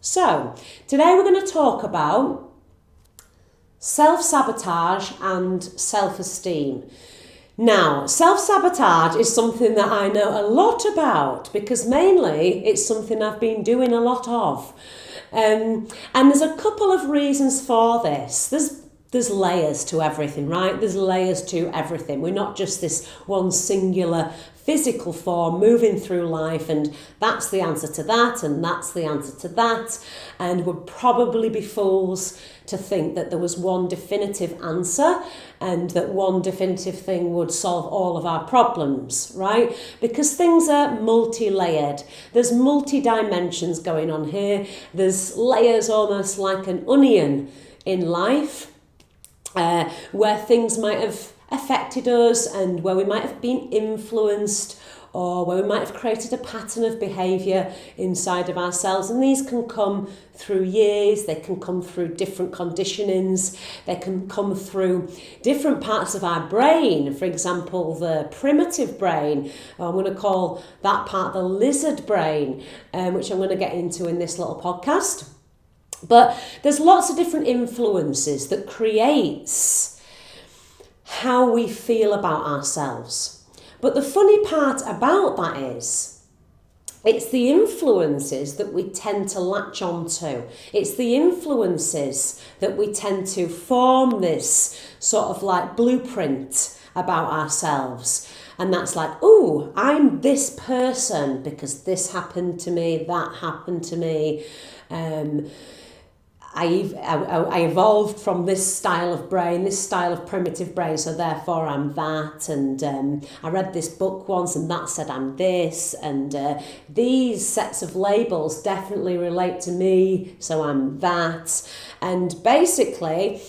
So, today we're going to talk about self-sabotage and self-esteem. Now, self-sabotage is something that I know a lot about because mainly it's something I've been doing a lot of. And there's a couple of reasons for this. There's layers to everything, right? There's layers to everything. We're not just this one singular physical form moving through life and that's the answer to that and that's the answer to that. And would probably be fools to think that there was one definitive answer and that one definitive thing would solve all of our problems, right? Because things are multi-layered. There's multi-dimensions going on here. There's layers almost like an onion in life. Where things might have affected us and where we might have been influenced or where we might have created a pattern of behaviour inside of ourselves. And these can come through years, they can come through different conditionings, they can come through different parts of our brain. For example, the primitive brain, I'm going to call that part the lizard brain, which I'm going to get into in this little podcast. But there's lots of different influences that creates how we feel about ourselves. But the funny part about that is it's the influences that we tend to latch on to. It's the influences that we tend to form this sort of like blueprint about ourselves. And that's like, oh, I'm this person because this happened to me, that happened to me. I evolved from this style of brain, this style of primitive brain, so therefore I'm that. And I read this book once and that said I'm this. And these sets of labels definitely relate to me, so I'm that. And basically,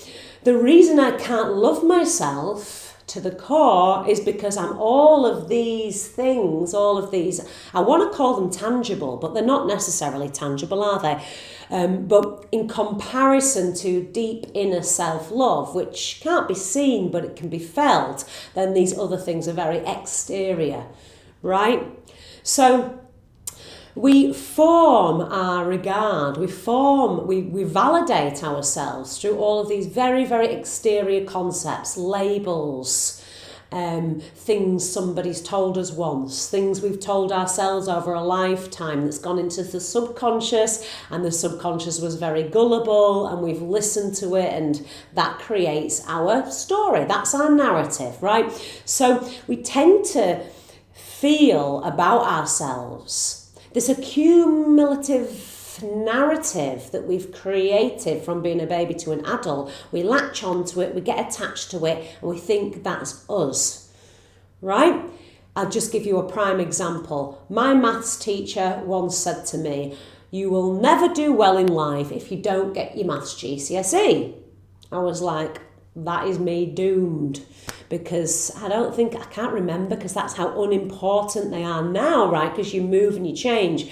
the reason I can't love myself to the core is because I'm all of these things, I want to call them tangible, but they're not necessarily tangible, are they? But in comparison to deep inner self-love, which can't be seen, but it can be felt, then these other things are very exterior, right? So we form our regard, we validate ourselves through all of these very, very exterior concepts, labels, things somebody's told us once, things we've told ourselves over a lifetime that's gone into the subconscious, and the subconscious was very gullible and we've listened to it and that creates our story. That's our narrative, right? So we tend to feel about ourselves this accumulative narrative that we've created from being a baby to an adult. We latch onto it, we get attached to it, and we think that's us, right? I'll just give you a prime example. My maths teacher once said to me, "You will never do well in life if you don't get your maths GCSE. I was like, that is me doomed. Because I can't remember because that's how unimportant they are now, right? Because you move and you change.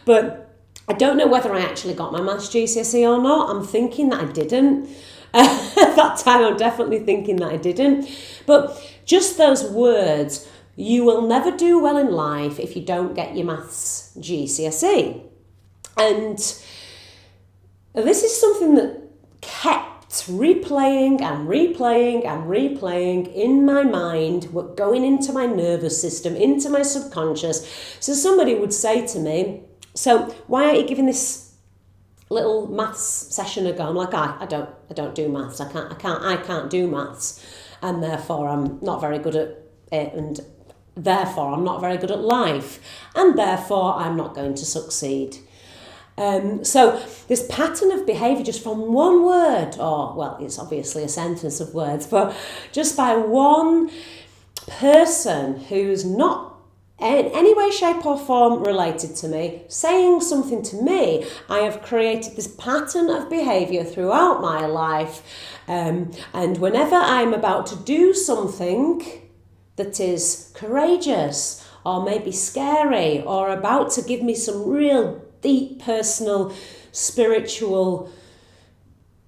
But I don't know whether I actually got my maths GCSE or not. I'm thinking that I didn't. At that time, I'm definitely thinking that I didn't. But just those words, you will never do well in life if you don't get your maths GCSE. And this is something that kept replaying and replaying and replaying in my mind, going into my nervous system, into my subconscious. So somebody would say to me, "So why aren't you giving this little maths session a go?" I'm like, I don't do maths. I can't do maths, and therefore I'm not very good at it, and therefore I'm not very good at life, and therefore I'm not going to succeed. So this pattern of behaviour just from one word, or well, it's obviously a sentence of words, but just by one person who's not in any way, shape or form related to me, saying something to me, I have created this pattern of behaviour throughout my life. And whenever I'm about to do something that is courageous or maybe scary or about to give me some real deep personal, spiritual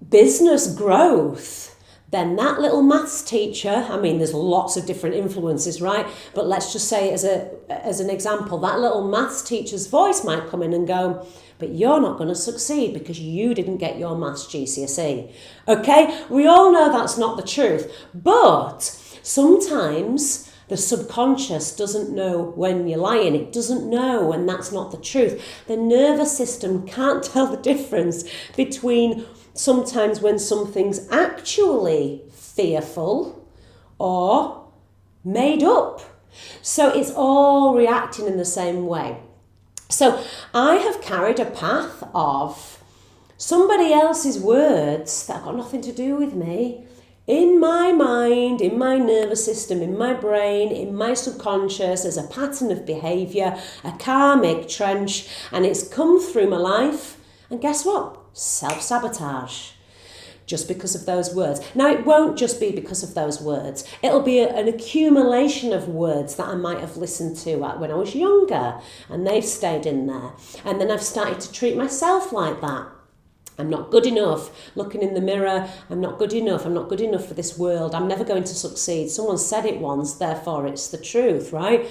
business growth, then that little maths teacher, I mean, there's lots of different influences, right? But let's just say as an example, that little maths teacher's voice might come in and go, but you're not going to succeed because you didn't get your maths GCSE. Okay, we all know that's not the truth, but sometimes the subconscious doesn't know when you're lying. It doesn't know when that's not the truth. The nervous system can't tell the difference between sometimes when something's actually fearful or made up. So it's all reacting in the same way. So I have carried a path of somebody else's words that have got nothing to do with me in my mind, in my nervous system, in my brain, in my subconscious as a pattern of behaviour, a karmic trench, and it's come through my life. And guess what? Self-sabotage. Just because of those words. Now, it won't just be because of those words. It'll be an accumulation of words that I might have listened to when I was younger, and they've stayed in there. And then I've started to treat myself like that. I'm not good enough. Looking in the mirror, I'm not good enough. I'm not good enough for this world. I'm never going to succeed. Someone said it once, therefore it's the truth, right?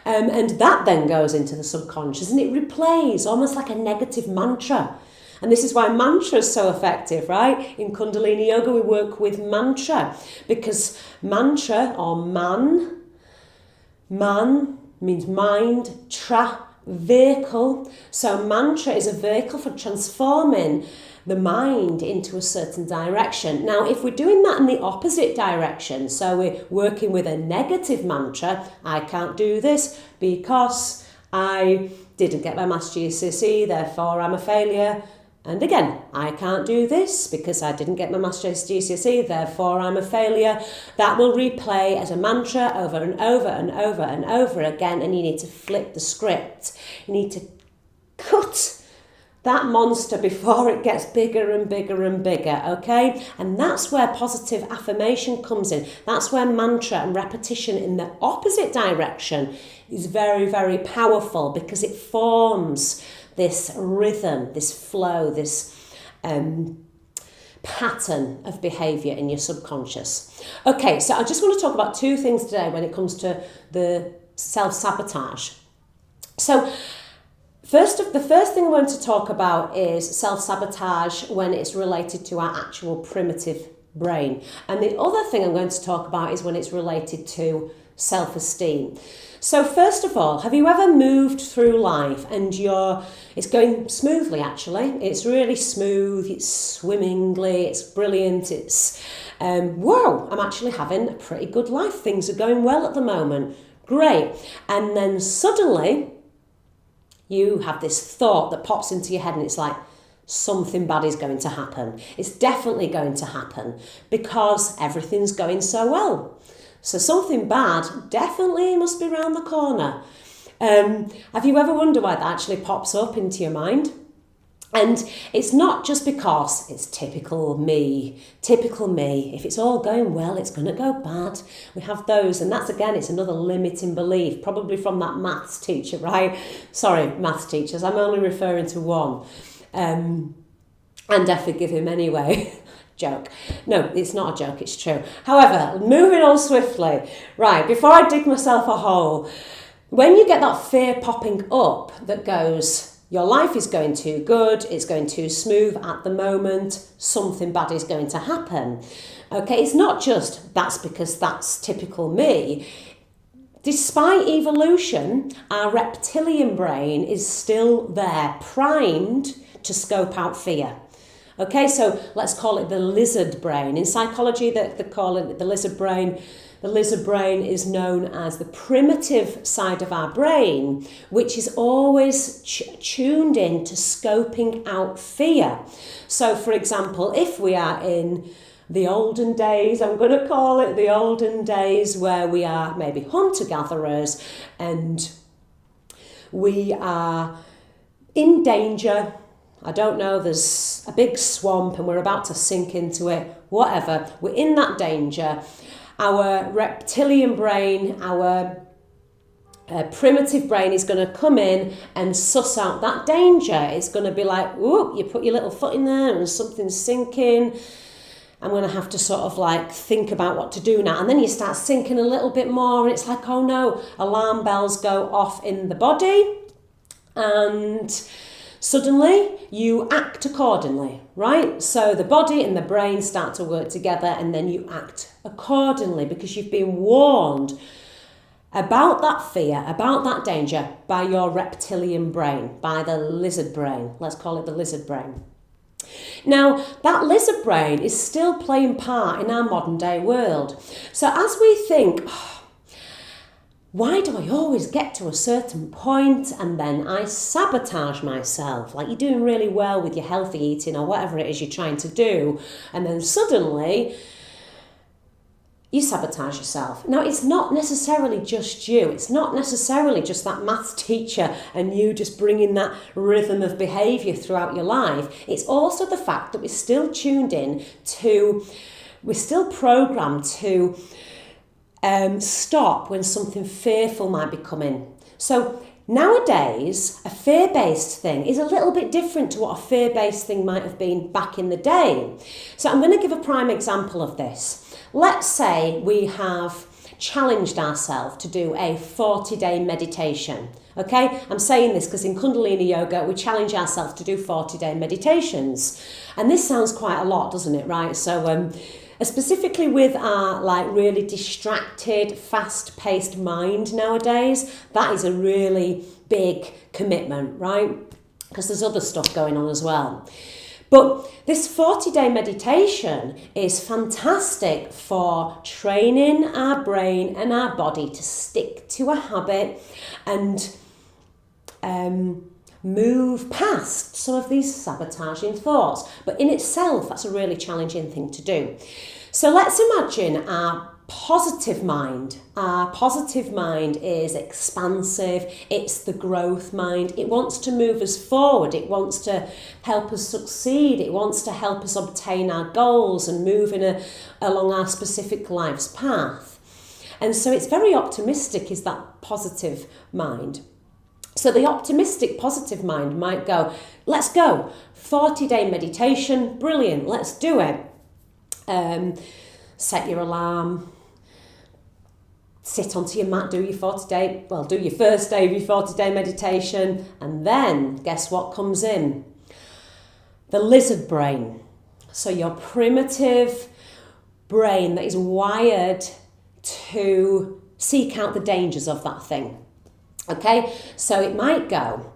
And that then goes into the subconscious, and it replays almost like a negative mantra. And this is why mantra is so effective, right? In Kundalini Yoga, we work with mantra because mantra or man means mind, vehicle. So mantra is a vehicle for transforming the mind into a certain direction. Now, if we're doing that in the opposite direction, so we're working with a negative mantra, I can't do this because I didn't get my maths GCSE, therefore I'm a failure. And again, I can't do this because I didn't get my maths GCSE, therefore I'm a failure. That will replay as a mantra over and over and over and over again, and you need to flip the script. You need to cut that monster before it gets bigger and bigger and bigger, okay? And that's where positive affirmation comes in. That's where mantra and repetition in the opposite direction is very, very powerful because it forms this rhythm, this flow, this pattern of behaviour in your subconscious. Okay, so I just want to talk about two things today when it comes to the self-sabotage. So the first thing I want to talk about is self-sabotage when it's related to our actual primitive brain. And the other thing I'm going to talk about is when it's related to self-esteem. So first of all, have you ever moved through life and it's going smoothly actually, it's really smooth, it's swimmingly, it's brilliant, it's, wow, I'm actually having a pretty good life, things are going well at the moment, great. And then suddenly you have this thought that pops into your head and it's like, something bad is going to happen. It's definitely going to happen because everything's going so well. So something bad definitely must be around the corner. Have you ever wondered why that actually pops up into your mind? And it's not just because it's typical me. If it's all going well, it's going to go bad. We have those, and that's again, it's another limiting belief, probably from that maths teacher, right? Sorry, maths teachers, I'm only referring to one. And I forgive him anyway. Joke. No, it's not a joke, it's true. However, moving on swiftly. Right, before I dig myself a hole, when you get that fear popping up that goes, your life is going too good, it's going too smooth at the moment, something bad is going to happen. Okay, it's not just that's because that's typical me. Despite evolution, our reptilian brain is still there, primed to scope out fear. Okay, so let's call it the lizard brain. In psychology, they call it the lizard brain. The lizard brain is known as the primitive side of our brain, which is always tuned in to scoping out fear. So, for example, if we are in the olden days, I'm going to call it the olden days, where we are maybe hunter-gatherers and we are in danger. I don't know, there's a big swamp and we're about to sink into it, whatever. We're in that danger. Our reptilian brain, our primitive brain is going to come in and suss out that danger. It's going to be like, ooh, you put your little foot in there and something's sinking. I'm going to have to sort of like think about what to do now. And then you start sinking a little bit more and it's like, oh no, alarm bells go off in the body. And Suddenly, you act accordingly, right? So the body and the brain start to work together, and then you act accordingly because you've been warned about that fear, about that danger by your reptilian brain, by the lizard brain. Let's call it the lizard brain. Now, that lizard brain is still playing part in our modern day world. So as we think, why do I always get to a certain point and then I sabotage myself? Like, you're doing really well with your healthy eating or whatever it is you're trying to do, and then suddenly you sabotage yourself. Now, it's not necessarily just you. It's not necessarily just that maths teacher and you just bringing that rhythm of behaviour throughout your life. It's also the fact that we're still tuned in to, we're still programmed to stop when something fearful might be coming. So nowadays, a fear-based thing is a little bit different to what a fear-based thing might have been back in the day. So I'm going to give a prime example of this. Let's say we have challenged ourselves to do a 40-day meditation. Okay, I'm saying this because in Kundalini Yoga, we challenge ourselves to do 40-day meditations. And this sounds quite a lot, doesn't it, right? So specifically with our really distracted, fast-paced mind nowadays, that is a really big commitment, right? Because there's other stuff going on as well. But this 40-day meditation is fantastic for training our brain and our body to stick to a habit and move past some of these sabotaging thoughts. But in itself, that's a really challenging thing to do. So let's imagine our positive mind. Our positive mind is expansive. It's the growth mind. It wants to move us forward. It wants to help us succeed. It wants to help us obtain our goals and move along our specific life's path. And so it's very optimistic, is that positive mind. So the optimistic, positive mind might go, let's go, 40-day meditation, brilliant, let's do it. Set your alarm, sit onto your mat, do your first day of your 40-day meditation, and then guess what comes in? The lizard brain. So your primitive brain that is wired to seek out the dangers of that thing. Okay, so it might go,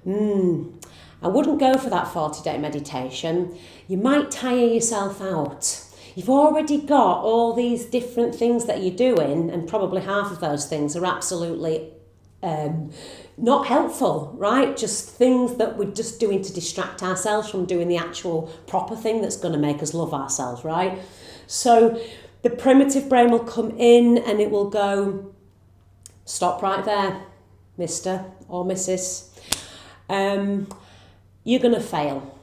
I wouldn't go for that 40-day meditation. You might tire yourself out. You've already got all these different things that you're doing, and probably half of those things are absolutely not helpful, right? Just things that we're just doing to distract ourselves from doing the actual proper thing that's going to make us love ourselves, right? So the primitive brain will come in and it will go, stop right there, Mr. or Mrs. You're going to fail,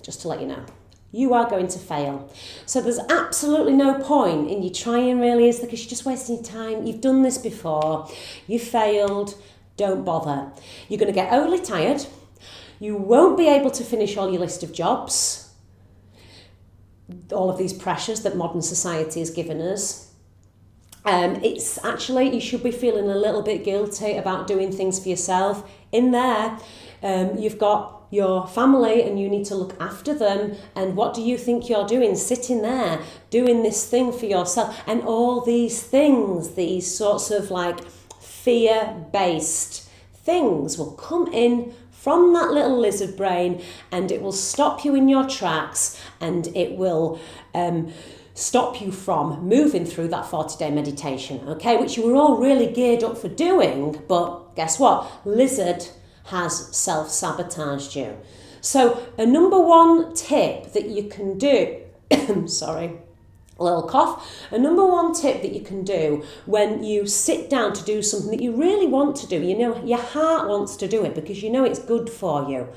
just to let you know. You are going to fail. So there's absolutely no point in you trying, really, is because you're just wasting your time. You've done this before. You failed. Don't bother. You're going to get overly tired. You won't be able to finish all your list of jobs. All of these pressures that modern society has given us. It's actually, you should be feeling a little bit guilty about doing things for yourself. In there, you've got your family and you need to look after them, and what do you think you're doing, sitting there doing this thing for yourself? And all these things, these sorts of fear-based things will come in from that little lizard brain, and it will stop you in your tracks, and it will stop you from moving through that 40-day meditation, okay, which you were all really geared up for doing. But guess what? Lizard has self-sabotaged you. So a number one tip that you can do, sorry, a little cough, a number one tip that you can do when you sit down to do something that you really want to do, you know, your heart wants to do it because you know it's good for you,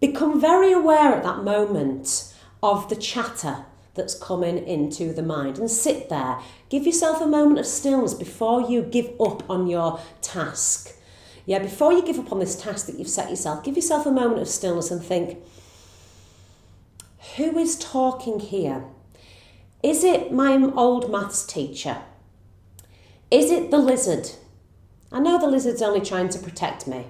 become very aware at that moment of the chatter that's coming into the mind, and sit there. Give yourself a moment of stillness before you give up on your task. Yeah, before you give up on this task that you've set yourself, give yourself a moment of stillness and think, who is talking here? Is it my old maths teacher? Is it the lizard? I know the lizard's only trying to protect me,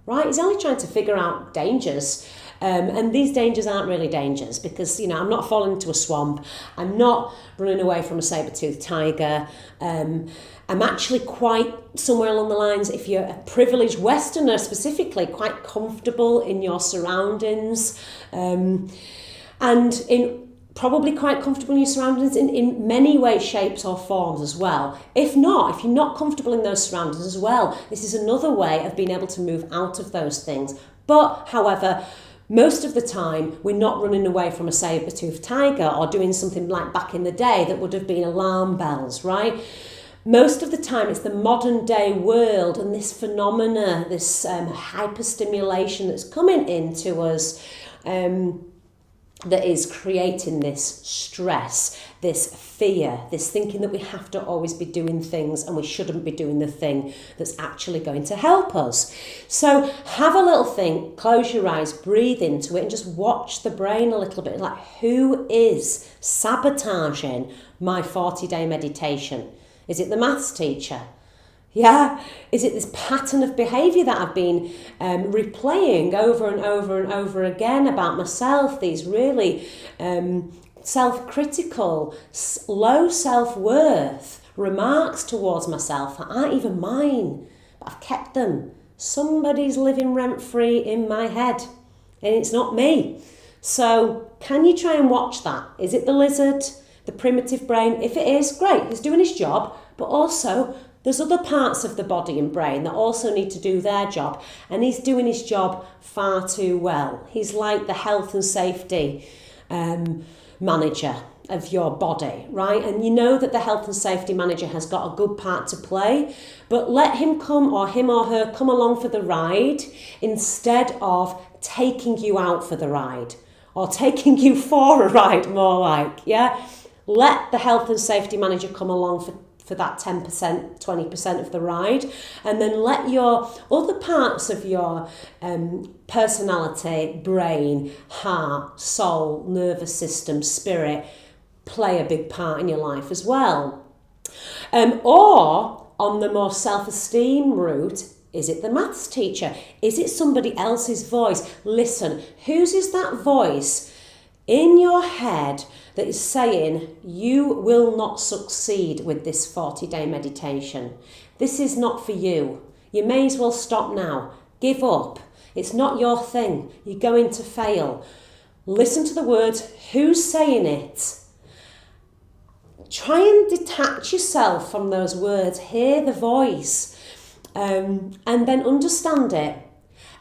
right? He's only trying to figure out dangers. And these dangers aren't really dangers because, I'm not falling into a swamp. I'm not running away from a saber-toothed tiger. I'm actually quite, somewhere along the lines, if you're a privileged Westerner specifically, quite comfortable in your surroundings. And probably quite comfortable in your surroundings in many ways, shapes or forms as well. If you're not comfortable in those surroundings as well, this is another way of being able to move out of those things. But, however, most of the time, we're not running away from a saber-toothed tiger or doing something like back in the day that would have been alarm bells, right? Most of the time, it's the modern day world and this phenomena, this hyperstimulation that's coming into us that is creating this stress, this fear, this thinking that we have to always be doing things and we shouldn't be doing the thing that's actually going to help us. So have a little think, close your eyes, breathe into it and just watch the brain a little bit. Like, who is sabotaging my 40-day meditation? Is it the maths teacher? Yeah, is it this pattern of behaviour that I've been replaying over and over and over again about myself, these really self-critical, low self-worth remarks towards myself that aren't even mine, but I've kept them. Somebody's living rent-free in my head and it's not me. So can you try and watch that? Is it the lizard, the primitive brain? If it is, great, he's doing his job, but also there's other parts of the body and brain that also need to do their job, and he's doing his job far too well. He's like the health and safety manager of your body, right? And you know that the health and safety manager has got a good part to play, but let him or her come along for the ride instead of taking you out for the ride or taking you for a ride, more like, yeah? Let the health and safety manager come along for that 10%, 20% of the ride, and then let your other parts of your personality, brain, heart, soul, nervous system, spirit play a big part in your life as well. Or on the more self-esteem route, is it the maths teacher? Is it somebody else's voice? Listen, whose is that voice in your head that is saying you will not succeed with this 40-day meditation? This is not for you. You may as well stop now. Give up. It's not your thing. You're going to fail. Listen to the words. Who's saying it? Try and detach yourself from those words. Hear the voice. And then understand it.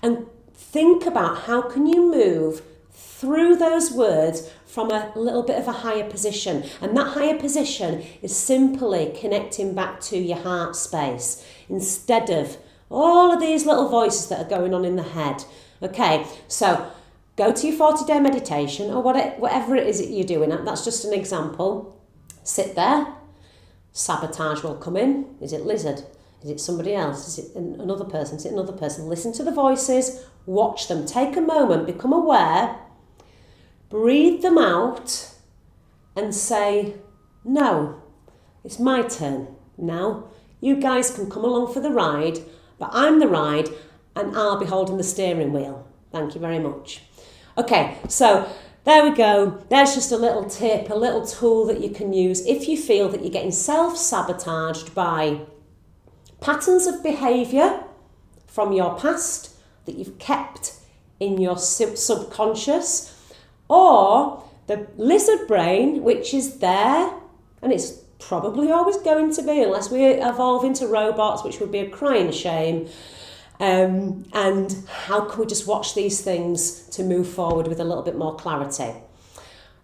And think about how can you move through those words from a little bit of a higher position. And that higher position is simply connecting back to your heart space instead of all of these little voices that are going on in the head. Okay, so go to your 40-day meditation or whatever it is that you're doing. That's just an example. Sit there. Sabotage will come in. Is it lizard? Is it somebody else? Is it another person? Is it another person? Listen to the voices. Watch them. Take a moment. Become aware. Breathe them out and say, no, it's my turn now. You guys can come along for the ride, but I'm the ride and I'll be holding the steering wheel. Thank you very much. Okay, so there we go. There's just a little tip, a little tool that you can use if you feel that you're getting self-sabotaged by patterns of behaviour from your past that you've kept in your subconscious, or the lizard brain, which is there, and it's probably always going to be, unless we evolve into robots, which would be a crying shame. And how can we just watch these things to move forward with a little bit more clarity?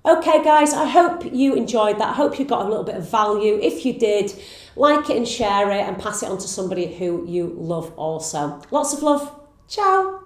Okay, guys, I hope you enjoyed that. I hope you got a little bit of value. If you did, like it and share it and pass it on to somebody who you love also. Lots of love. Ciao.